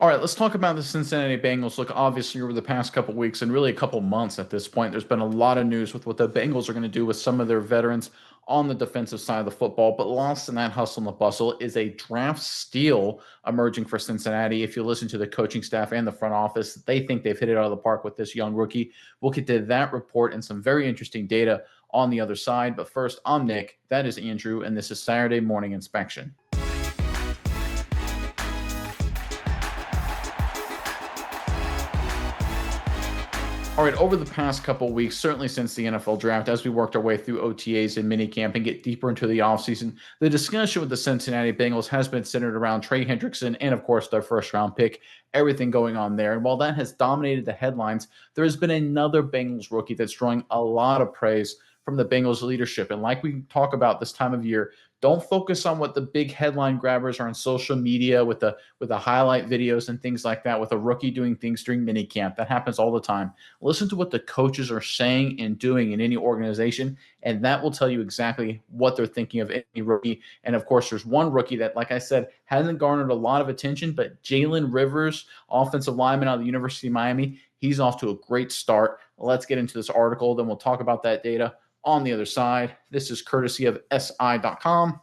All right, let's talk about the Cincinnati Bengals. Look, obviously, over the past couple weeks and really a couple months at this point, there's been a lot of news with what the Bengals are going to do with some of their veterans on the defensive side of the football. But lost in that hustle and the bustle is a draft steal emerging for Cincinnati. If you listen to the coaching staff and the front office, they think they've hit it out of the park with this young rookie. We'll get to that report and some very interesting data on the other side. But first, I'm Nick. That is Andrew, and this is Saturday Morning Inspection. All right, over the past couple of weeks, certainly since the NFL draft, as we worked our way through OTAs and minicamp and get deeper into the offseason, the discussion with the Cincinnati Bengals has been centered around Trey Hendrickson and, of course, their first round pick, everything going on there. And while that has dominated the headlines, there has been another Bengals rookie that's drawing a lot of praise from the Bengals leadership. And like we talk about this time of year, don't focus on what the big headline grabbers are on social media with the highlight videos and things like that, with a rookie doing things during minicamp. That happens all the time. Listen to what the coaches are saying and doing in any organization, and that will tell you exactly what they're thinking of any rookie. And of course, there's one rookie that, like I said, hasn't garnered a lot of attention, but Jalen Rivers, offensive lineman out of the University of Miami, he's off to a great start. Let's get into this article, then we'll talk about that data on the other side. This is courtesy of SI.com.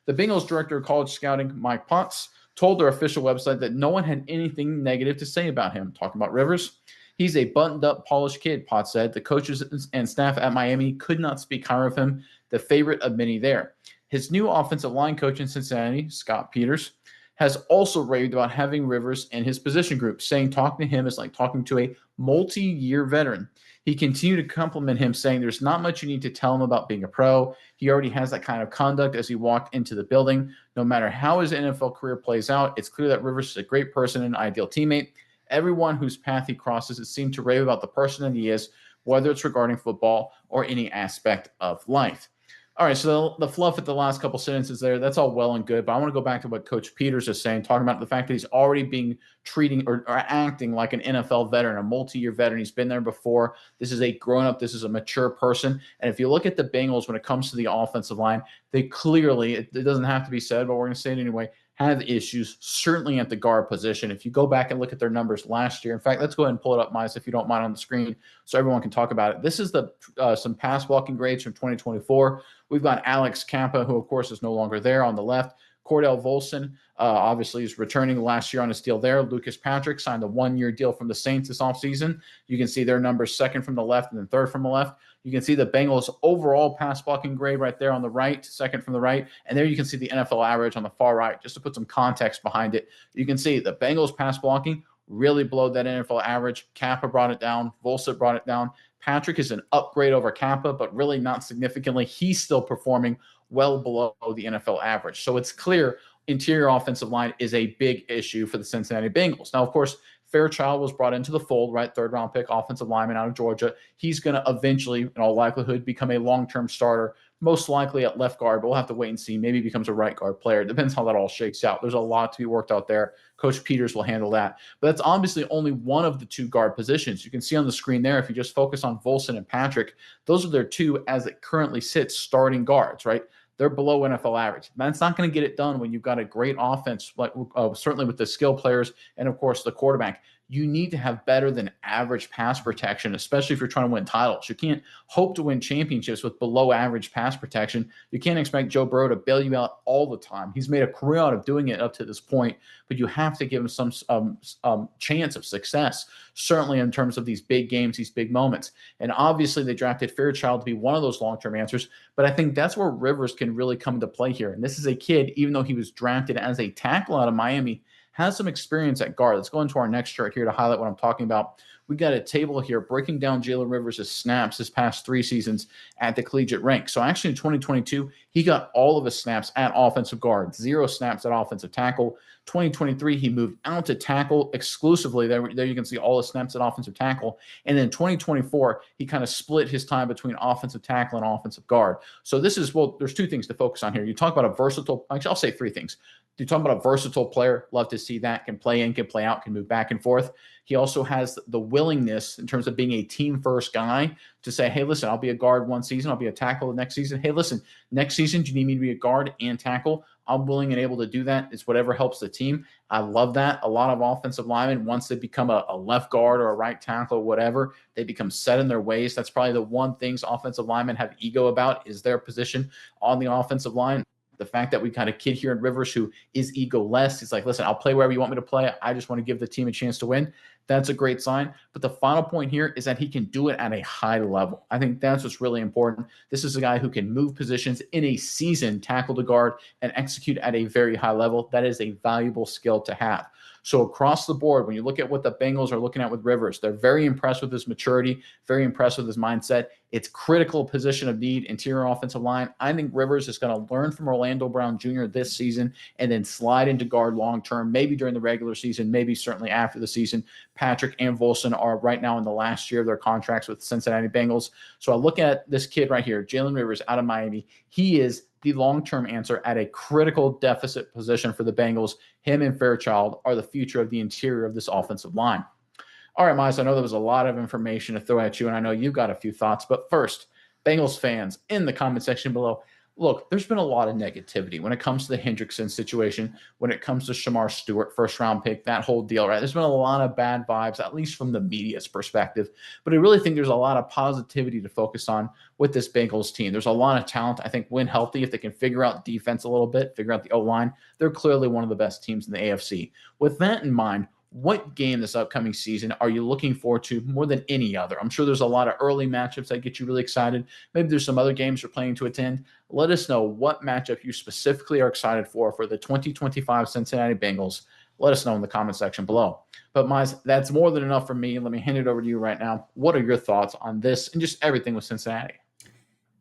The Bengals director of college scouting, Mike Potts, told their official website that no one had anything negative to say about him. Talking about Rivers, he's a buttoned-up, polished kid, Potts said. The coaches and staff at Miami could not speak higher of him, the favorite of many there. His new offensive line coach in Cincinnati, Scott Peters, has also raved about having Rivers in his position group, saying talking to him is like talking to a multi-year veteran. He continued to compliment him, saying there's not much you need to tell him about being a pro. He already has that kind of conduct as he walked into the building. No matter how his NFL career plays out, it's clear that Rivers is a great person and an ideal teammate. Everyone whose path he crosses has seemed to rave about the person that he is, whether it's regarding football or any aspect of life. All right, so the fluff at the last couple sentences there, that's all well and good, but I want to go back to what Coach Peters is saying, talking about the fact that he's already being treating or acting like an NFL veteran, a multi-year veteran. He's been there before. This is a grown-up. This is a mature person. And if you look at the Bengals when it comes to the offensive line, they clearly, it doesn't have to be said, but we're going to say it anyway, have issues, certainly at the guard position. If you go back and look at their numbers last year, in fact, let's go ahead and pull it up, Miles, if you don't mind, on the screen so everyone can talk about it. This is the some pass blocking grades from 2024. We've got Alex Kappa, who, of course, is no longer there on the left. Cordell Volson, obviously, is returning last year on his deal there. Lucas Patrick signed a one-year deal from the Saints this offseason. You can see their numbers second from the left and then third from the left. You can see the Bengals' overall pass blocking grade right there on the right, second from the right. And there you can see the NFL average on the far right, just to put some context behind it. You can see the Bengals' pass blocking really below that NFL average. Kappa brought it down. Volson brought it down. Patrick is an upgrade over Kappa, but really not significantly. He's still performing well below the NFL average. So it's clear interior offensive line is a big issue for the Cincinnati Bengals. Now, of course, Fairchild was brought into the fold, right? Third round pick, offensive lineman out of Georgia. He's going to eventually, in all likelihood, become a long-term starter, most likely at left guard, but we'll have to wait and see. Maybe he becomes a right guard player. It depends how that all shakes out. There's a lot to be worked out there. Coach Peters will handle that. But that's obviously only one of the two guard positions. You can see on the screen there, if you just focus on Volson and Patrick, those are their two, as it currently sits, starting guards, right? They're below NFL average. That's not going to get it done when you've got a great offense, like certainly with the skill players and, of course, the quarterback. You need to have better than average pass protection, especially if you're trying to win titles. You can't hope to win championships with below average pass protection. You can't expect Joe Burrow to bail you out all the time. He's made a career out of doing it up to this point, but you have to give him some chance of success, certainly in terms of these big games, these big moments. And obviously they drafted Fairchild to be one of those long-term answers, but I think that's where Rivers can really come into play here. And this is a kid, even though he was drafted as a tackle out of Miami, has some experience at guard. Let's go into our next chart here to highlight what I'm talking about. We got a table here breaking down Jalen Rivers' snaps his past 3 seasons at the collegiate rank. So actually in 2022, he got all of his snaps at offensive guard, 0 snaps at offensive tackle. 2023, he moved out to tackle exclusively. There you can see all the snaps at offensive tackle. And then 2024, he kind of split his time between offensive tackle and offensive guard. So this is, well, there's 2 things to focus on here. You talk about a versatile, actually, I'll say 3 things. You're talking about a versatile player. Love to see that. Can play in, can play out, can move back and forth. He also has the willingness in terms of being a team first guy to say, hey, listen, I'll be a guard one season. I'll be a tackle the next season. Hey, listen, next season, do you need me to be a guard and tackle? I'm willing and able to do that. It's whatever helps the team. I love that. A lot of offensive linemen, once they become a left guard or a right tackle or whatever, they become set in their ways. That's probably the one things offensive linemen have ego about is their position on the offensive line. The fact that we got a kid here in Rivers who is ego-less. He's like, listen, I'll play wherever you want me to play. I just want to give the team a chance to win. That's a great sign. But the final point here is that he can do it at a high level. I think that's what's really important. This is a guy who can move positions in a season, tackle to guard, and execute at a very high level. That is a valuable skill to have. So across the board, when you look at what the Bengals are looking at with Rivers, they're very impressed with his maturity, very impressed with his mindset. It's critical position of need, interior offensive line. I think Rivers is going to learn from Orlando Brown Jr. this season and then slide into guard long term, maybe during the regular season, maybe certainly after the season. Patrick and Volson are right now in the last year of their contracts with the Cincinnati Bengals. So I look at this kid right here, Jalen Rivers out of Miami. He is the long-term answer at a critical deficit position for the Bengals. Him and Fairchild are the future of the interior of this offensive line. All right, Miles, I know there was a lot of information to throw at you, and I know you've got a few thoughts. But first, Bengals fans in the comment section below, look, there's been a lot of negativity when it comes to the Hendrickson situation, when it comes to Shamar Stewart, first-round pick, that whole deal, right? There's been a lot of bad vibes, at least from the media's perspective. But I really think there's a lot of positivity to focus on with this Bengals team. There's a lot of talent. I think when healthy, if they can figure out defense a little bit, figure out the O-line, they're clearly one of the best teams in the AFC. With that in mind, what game this upcoming season are you looking forward to more than any other? I'm sure there's a lot of early matchups that get you really excited. Maybe there's some other games you're planning to attend. Let us know what matchup you specifically are excited for the 2025 Cincinnati Bengals. Let us know in the comment section below. But Miles, that's more than enough for me. Let me hand it over to you right now. What are your thoughts on this and just everything with Cincinnati?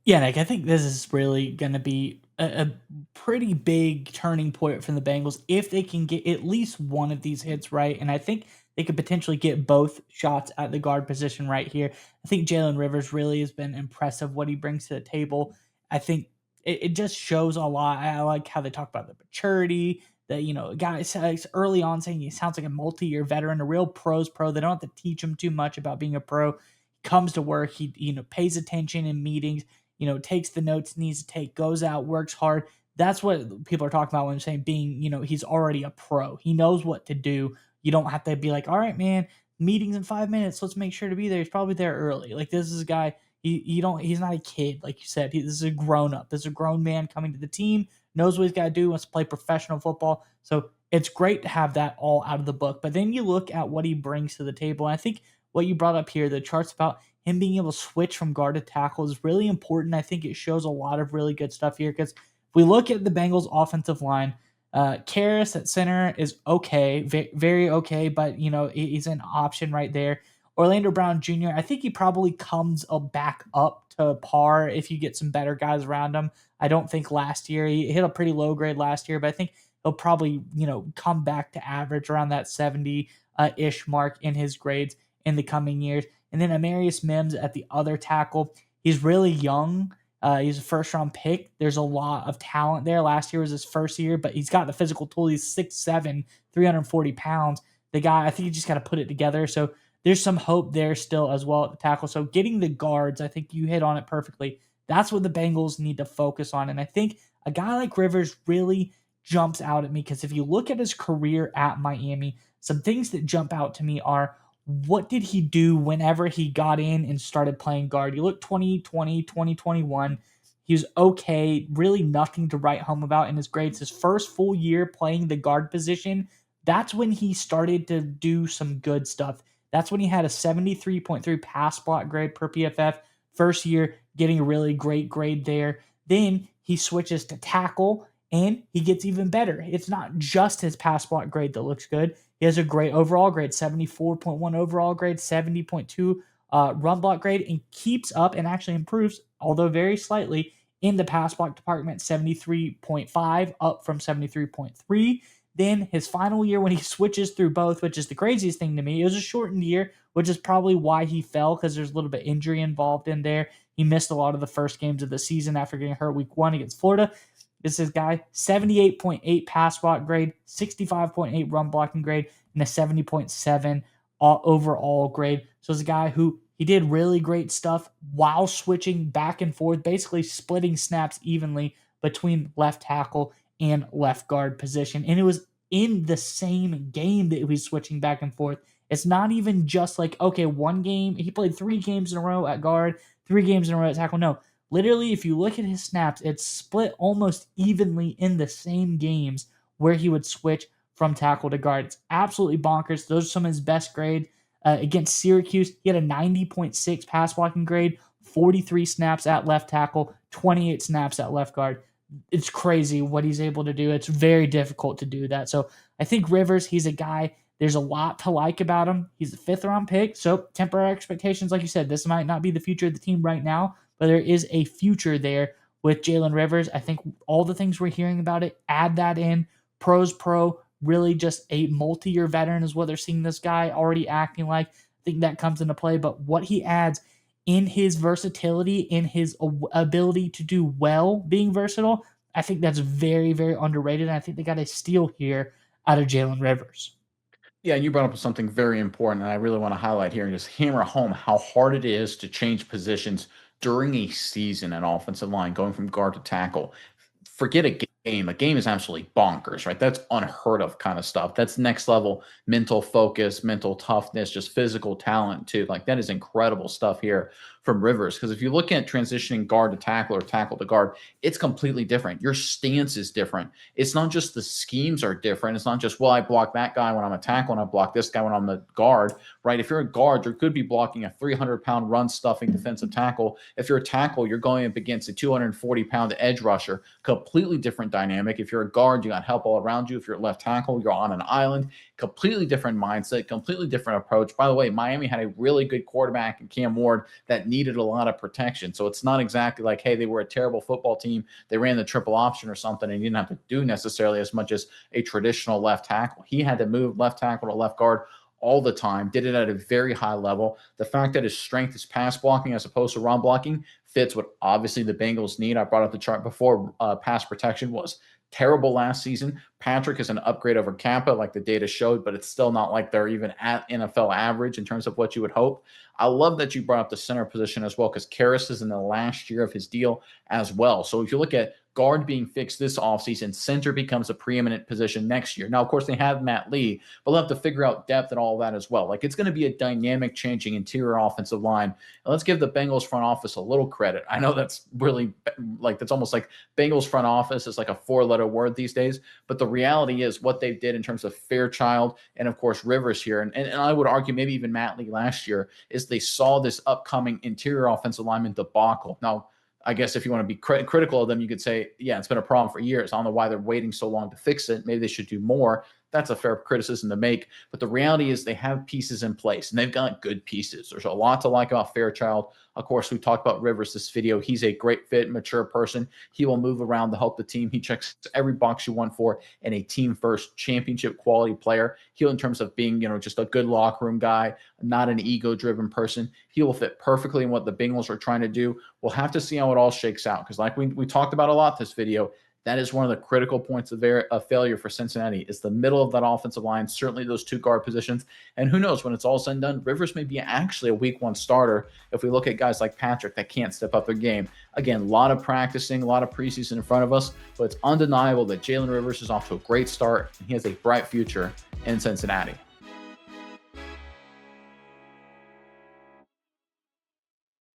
Yeah, Nick, I think this is really going to be a pretty big turning point for the Bengals if they can get at least one of these hits right. And I think they could potentially get both shots at the guard position right here. I think Jalen Rivers really has been impressive what he brings to the table. I think it just shows a lot. I like how they talk about the maturity. That guys early on saying he sounds like a multi-year veteran, a real pro's pro. They don't have to teach him too much about being a pro. He comes to work. He pays attention in meetings, takes the notes he needs to take, goes out, works hard. That's what people are talking about when saying being, he's already a pro. He knows what to do. You don't have to be like, all right, man, meeting's in 5 minutes. Let's make sure to be there. He's probably there early. Like this is a guy, he's not a kid, like you said. This is a grown up. This is a grown man coming to the team, knows what he's got to do, wants to play professional football. So it's great to have that all out of the book. But then you look at what he brings to the table. And I think what you brought up here, the charts about him being able to switch from guard to tackle is really important. I think it shows a lot of really good stuff here because if we look at the Bengals offensive line, Karras at center is okay, very okay, but he's an option right there. Orlando Brown Jr., I think he probably comes back up to par if you get some better guys around him. I don't think last year he hit a pretty low grade last year, but I think he'll probably come back to average around that 70 ish mark in his grades in the coming years. And then Amarius Mims at the other tackle. He's really young. He's a first-round pick. There's a lot of talent there. Last year was his first year, but he's got the physical tool. He's 6'7", 340 pounds. The guy, I think you just got to put it together. So there's some hope there still as well at the tackle. So getting the guards, I think you hit on it perfectly. That's what the Bengals need to focus on. And I think a guy like Rivers really jumps out at me because if you look at his career at Miami, some things that jump out to me are what did he do whenever he got in and started playing guard? You look 2020, 2021, he was okay, really nothing to write home about in his grades. His first full year playing the guard position, that's when he started to do some good stuff. That's when he had a 73.3 pass block grade per PFF. First year, getting a really great grade there. Then he switches to tackle and he gets even better. It's not just his pass block grade that looks good. He has a great overall grade, 74.1 overall grade, 70.2 run block grade, and keeps up and actually improves, although very slightly, in the pass block department, 73.5, up from 73.3. Then his final year when he switches through both, which is the craziest thing to me, it was a shortened year, which is probably why he fell because there's a little bit injury involved in there. He missed a lot of the first games of the season after getting hurt week 1 against Florida. This is a guy, 78.8 pass block grade, 65.8 run blocking grade, and a 70.7 overall grade. So it's a guy who he did really great stuff while switching back and forth, basically splitting snaps evenly between left tackle and left guard position. And it was in the same game that he was switching back and forth. It's not even just like, okay, one game, he played 3 games in a row at guard, 3 games in a row at tackle. No, literally, if you look at his snaps, it's split almost evenly in the same games where he would switch from tackle to guard. It's absolutely bonkers. Those are some of his best grades. Against Syracuse, he had a 90.6 pass blocking grade, 43 snaps at left tackle, 28 snaps at left guard. It's crazy what he's able to do. It's very difficult to do that. So I think Rivers, he's a guy, there's a lot to like about him. He's a 5th-round pick, so temporary expectations, like you said, this might not be the future of the team right now, but there is a future there with Jalen Rivers. I think all the things we're hearing about it, add that in. Pros pro, really just a multi-year veteran is what they're seeing this guy already acting like. I think that comes into play, but what he adds in his versatility, in his ability to do well being versatile, I think that's very, very underrated. And I think they got a steal here out of Jalen Rivers. Yeah, and you brought up something very important, and I really want to highlight here and just hammer home how hard it is to change positions during a season at offensive line, going from guard to tackle. Forget a game. A game is absolutely bonkers, right? That's unheard of kind of stuff. That's next level mental focus, mental toughness, just physical talent too. Like that is incredible stuff here from Rivers. Because if you look at transitioning guard to tackle or tackle to guard, it's completely different. Your stance is different. It's not just the schemes are different. It's not just, well, I block that guy when I'm a tackle and I block this guy when I'm the guard, right? If you're a guard, you could be blocking a 300-pound run stuffing defensive tackle. If you're a tackle, you're going up against a 240-pound edge rusher. Completely different dynamic. If you're a guard, you got help all around you. If you're a left tackle, you're on an island. Completely different mindset, completely different approach. By the way, Miami had a really good quarterback in Cam Ward that needed a lot of protection. So it's not exactly like, hey, they were a terrible football team. They ran the triple option or something and you didn't have to do necessarily as much as a traditional left tackle. He had to move left tackle to left guard all the time, did it at a very high level. The fact that his strength is pass blocking as opposed to run blocking fits what obviously the Bengals need. I brought up the chart before. Pass protection was terrible last season. Patrick is an upgrade over Kappa, like the data showed, but it's still not like they're even at NFL average in terms of what you would hope. I love that you brought up the center position as well, because Karras is in the last year of his deal as well. So if you look at guard being fixed this offseason, center becomes a preeminent position next year. Now, of course, they have Matt Lee, but they'll have to figure out depth and all of that as well. Like, it's going to be a dynamic, changing interior offensive line. And let's give the Bengals front office a little credit. I know that's really like, that's almost like Bengals front office is like a 4-letter word these days, but the reality is what they did in terms of Fairchild and, of course, Rivers here, and I would argue maybe even Matt Lee last year, is they saw this upcoming interior offensive lineman debacle. Now, I guess if you want to be critical of them, you could say, yeah, it's been a problem for years. I don't know why they're waiting so long to fix it. Maybe they should do more. That's a fair criticism to make. But the reality is they have pieces in place, and they've got good pieces. There's a lot to like about Fairchild. Of course, we talked about Rivers this video. He's a great fit, mature person. He will move around to help the team. He checks every box you want for, and a team-first championship quality player. He'll, in terms of being, just a good locker room guy, not an ego-driven person. He will fit perfectly in what the Bengals are trying to do. We'll have to see how it all shakes out, because like we talked about a lot this video, that is one of the critical points of failure for Cincinnati, is the middle of that offensive line, certainly those 2 guard positions. And who knows, when it's all said and done, Rivers may be actually a week 1 starter if we look at guys like Patrick that can't step up their game. Again, a lot of practicing, a lot of preseason in front of us, but it's undeniable that Jalen Rivers is off to a great start, and he has a bright future in Cincinnati.